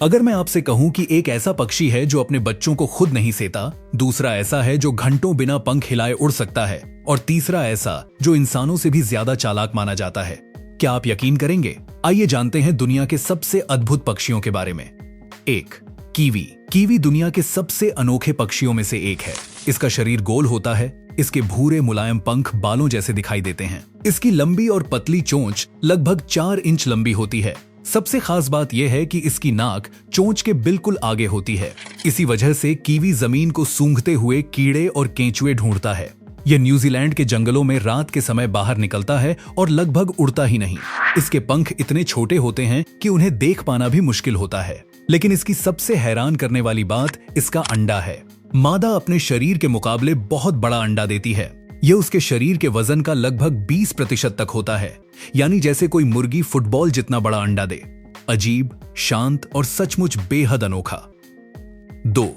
अगर मैं आपसे कहूं कि एक ऐसा पक्षी है जो अपने बच्चों को खुद नहीं सेता, दूसरा ऐसा है जो घंटों बिना पंख हिलाए उड़ सकता है, और तीसरा ऐसा जो इंसानों से भी ज्यादा चालाक माना जाता है, क्या आप यकीन करेंगे? आइए जानते हैं दुनिया के सबसे अद्भुत पक्षियों के बारे में। 1. कीवी। कीवी दुनिया के सबसे अनोखे पक्षियों में से एक है। इसका शरीर गोल होता है, इसके भूरे मुलायम पंख बालों जैसे दिखाई देते हैं। इसकी लंबी और पतली चोंच लगभग 4 इंच लंबी होती है। सबसे खास बात यह है कि इसकी नाक चोंच के बिल्कुल आगे होती है। इसी वजह से कीवी जमीन को सूंघते हुए कीड़े और केंचुए ढूंढता है। यह न्यूजीलैंड के जंगलों में रात के समय बाहर निकलता है और लगभग उड़ता ही नहीं। इसके पंख इतने छोटे होते हैं कि उन्हें देख पाना भी मुश्किल होता है। लेकिन इसकी सबसे हैरान करने वाली बात इसका अंडा है। मादा अपने शरीर के मुकाबले बहुत बड़ा अंडा देती है। यह उसके शरीर के वजन का लगभग 20% तक होता है, यानी जैसे कोई मुर्गी फुटबॉल जितना बड़ा अंडा दे। अजीब, शांत और सचमुच बेहद अनोखा। 2.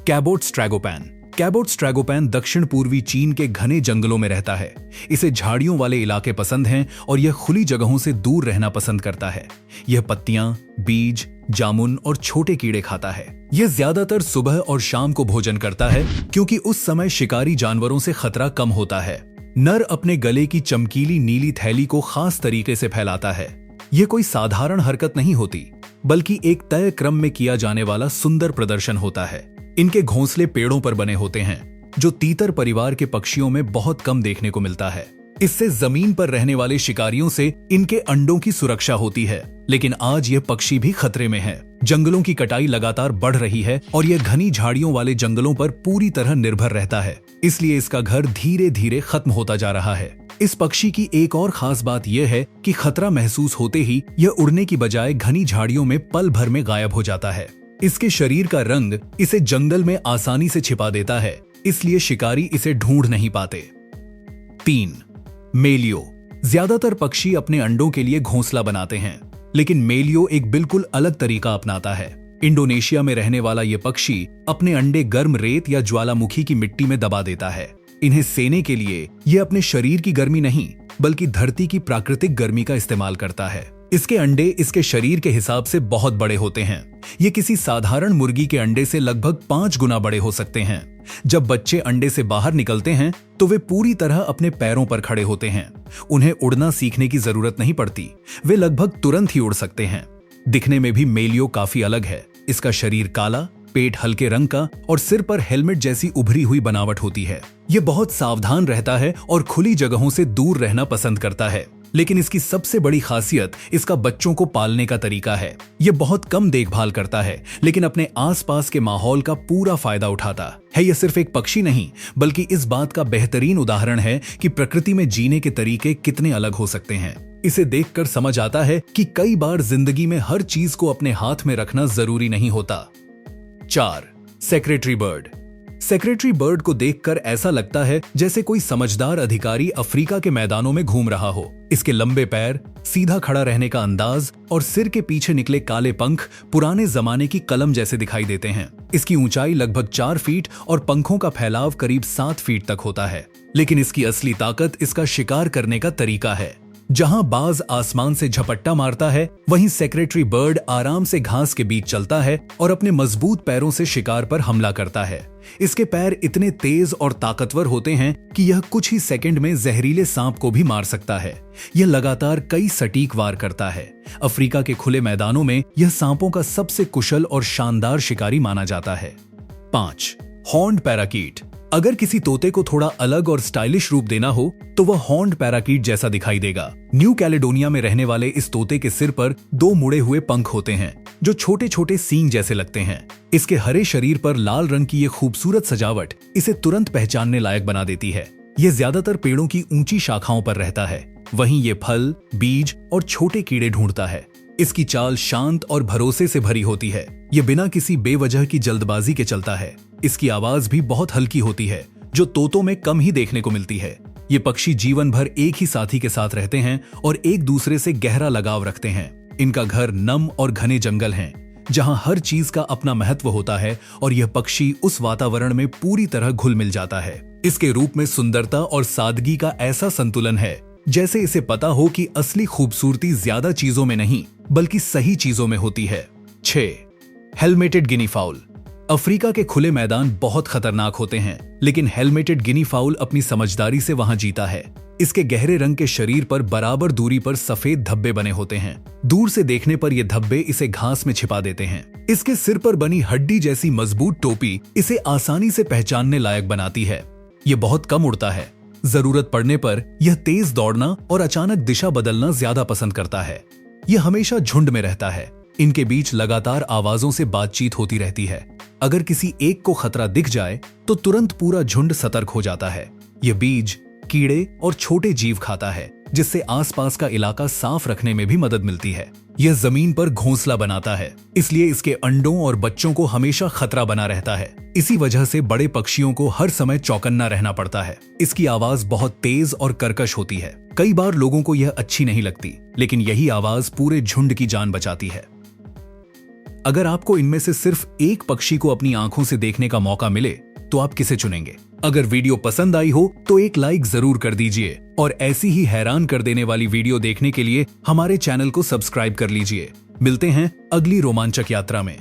कैबोट स्ट्रैगोपैन। कैबोट स्ट्रैगोपैन दक्षिण पूर्वी चीन के घने जंगलों में रहता है। इसे झाड़ियों वाले इलाके पसंद हैं और यह खुली जगहों से दूर रहना पसंद करता है। यह पत्तियां, बीज, जामुन और छोटे कीड़े खाता है। यह ज्यादातर सुबह और शाम को भोजन करता है क्योंकि उस समय शिकारी जानवरों से खतरा कम होता है। नर अपने गले की चमकीली नीली थैली को खास तरीके से फैलाता है। यह कोई साधारण हरकत नहीं होती, बल्कि एक तय क्रम में किया जाने वाला सुंदर प्रदर्शन होता है। इनके घोंसले पेड़ों पर बने होते हैं, जो तीतर परिवार के पक्षियों में बहुत कम देखने को मिलता है। इससे जमीन पर रहने वाले शिकारियों से इनके अंडों की सुरक्षा होती है। लेकिन आज यह पक्षी भी खतरे में है। जंगलों की कटाई लगातार बढ़ रही है और यह घनी झाड़ियों वाले जंगलों पर पूरी तरह निर्भर रहता है। इसलिए इसका घर धीरे धीरे खत्म होता जा रहा है। इस पक्षी की एक और खास बात यह है कि खतरा महसूस होते ही यह उड़ने की बजाय घनी झाड़ियों में पल भर में गायब हो जाता है। इसके शरीर का रंग इसे जंगल में आसानी से छिपा देता है, इसलिए शिकारी इसे ढूंढ नहीं पाते। 3. मेलियो। ज्यादातर पक्षी अपने अंडों के लिए घोंसला बनाते हैं, लेकिन मेलियो एक बिल्कुल अलग तरीका अपनाता है। इंडोनेशिया में रहने वाला यह पक्षी अपने अंडे गर्म रेत या ज्वालामुखी की मिट्टी में दबा देता है। इन्हें सेने के लिए यह अपने शरीर की गर्मी नहीं, बल्कि धरती की प्राकृतिक गर्मी का इस्तेमाल करता है। इसके अंडे इसके शरीर के हिसाब से बहुत बड़े होते हैं। ये किसी साधारण मुर्गी के अंडे से लगभग 5 गुना बड़े हो सकते हैं। जब बच्चे अंडे से बाहर निकलते हैं तो वे पूरी तरह अपने पैरों पर खड़े होते हैं। उन्हें उड़ना सीखने की जरूरत नहीं पड़ती, वे लगभग तुरंत ही उड़ सकते हैं। दिखने में भी मेलियो काफी अलग है। इसका शरीर काला, पेट हल्के रंग का और सिर पर हेलमेट जैसी उभरी हुई बनावट होती है। यह बहुत सावधान रहता है और खुली जगहों से दूर रहना पसंद करता है। लेकिन इसकी सबसे बड़ी खासियत इसका बच्चों को पालने का तरीका है। यह बहुत कम देखभाल करता है, लेकिन अपने आसपास के माहौल का पूरा फायदा उठाता है। यह सिर्फ एक पक्षी नहीं, बल्कि इस बात का बेहतरीन उदाहरण है कि प्रकृति में जीने के तरीके कितने अलग हो सकते हैं। इसे देखकर समझ आता है कि कई बार जिंदगी में हर चीज को अपने हाथ में रखना जरूरी नहीं होता। 4. Secretary bird. सेक्रेटरी बर्ड को देखकर ऐसा लगता है जैसे कोई समझदार अधिकारी अफ्रीका के मैदानों में घूम रहा हो। इसके लंबे पैर, सीधा खड़ा रहने का अंदाज और सिर के पीछे निकले काले पंख पुराने जमाने की कलम जैसे दिखाई देते हैं। इसकी ऊंचाई लगभग 4 फीट और पंखों का फैलाव करीब 7 फीट तक होता है। लेकिन इसकी असली ताकत इसका शिकार करने का तरीका है। जहां बाज आसमान से झपट्टा मारता है, वहीं सेक्रेटरी बर्ड आराम से घास के बीच चलता है और अपने मजबूत पैरों से शिकार पर हमला करता है। इसके पैर इतने तेज और ताकतवर होते हैं कि यह कुछ ही सेकंड में जहरीले सांप को भी मार सकता है। यह लगातार कई सटीक वार करता है। अफ्रीका के खुले मैदानों में यह सांपों का सबसे कुशल और शानदार शिकारी माना जाता है। 5. Horned parakeet. अगर किसी तोते को थोड़ा अलग और स्टाइलिश रूप देना हो तो वह हॉर्न्ड पैराकीट जैसा दिखाई देगा। न्यू कैलेडोनिया में रहने वाले इस तोते के सिर पर 2 मुड़े हुए पंख होते हैं, जो छोटे छोटे सींग जैसे लगते हैं। इसके हरे शरीर पर लाल रंग की ये खूबसूरत सजावट इसे तुरंत पहचानने लायक बना देती है। यह ज्यादातर पेड़ों की ऊंची शाखाओं पर रहता है। वहीं ये फल, बीज और छोटे कीड़े ढूंढता है। इसकी चाल शांत और भरोसे से भरी होती है। यह बिना किसी बेवजह की जल्दबाजी के चलता है। इसकी आवाज भी बहुत हल्की होती है, जो तोतों में कम ही देखने को मिलती है। ये पक्षी जीवन भर एक ही साथी के साथ रहते हैं और एक दूसरे से गहरा लगाव रखते हैं। इनका घर नम और घने जंगल हैं, जहां हर चीज का अपना महत्व होता है और यह पक्षी उस वातावरण में पूरी तरह घुल मिल जाता है। इसके रूप में सुंदरता और सादगी का ऐसा संतुलन है जैसे इसे पता हो कि असली खूबसूरती ज्यादा चीजों में नहीं बल्कि सही चीजों में होती है। 6. हेलमेटेड गिनी फाउल। अफ्रीका के खुले मैदान बहुत खतरनाक होते हैं, लेकिन हेलमेटेड गिनी फाउल अपनी समझदारी से वहां जीता है। इसके गहरे रंग के शरीर पर बराबर दूरी पर सफेद धब्बे बने होते हैं। दूर से देखने पर ये धब्बे इसे घास में छिपा देते हैं। इसके सिर पर बनी हड्डी जैसी मजबूत टोपी इसे आसानी से पहचानने लायक बनाती है। ये बहुत कम उड़ता है। जरूरत पड़ने पर यह तेज दौड़ना और अचानक दिशा बदलना ज्यादा पसंद करता है। यह हमेशा झुंड में रहता है। इनके बीच लगातार आवाजों से बातचीत होती रहती है। अगर किसी एक को खतरा दिख जाए तो तुरंत पूरा झुंड सतर्क हो जाता है। यह बीज, कीड़े और छोटे जीव खाता है, जिससे आसपास का इलाका साफ रखने में भी मदद मिलती है। यह जमीन पर घोंसला बनाता है, इसलिए इसके अंडों और बच्चों को हमेशा खतरा बना रहता है। इसी वजह से बड़े पक्षियों को हर समय चौकन्ना रहना पड़ता है। इसकी आवाज बहुत तेज और कर्कश होती है। कई बार लोगों को यह अच्छी नहीं लगती, लेकिन यही आवाज पूरे झुंड की जान बचाती है। अगर आपको इनमें से सिर्फ एक पक्षी को अपनी आंखों से देखने का मौका मिले तो आप किसे चुनेंगे? अगर वीडियो पसंद आई हो तो एक लाइक जरूर कर दीजिए और ऐसी ही हैरान कर देने वाली वीडियो देखने के लिए हमारे चैनल को सब्सक्राइब कर लीजिए। मिलते हैं अगली रोमांचक यात्रा में।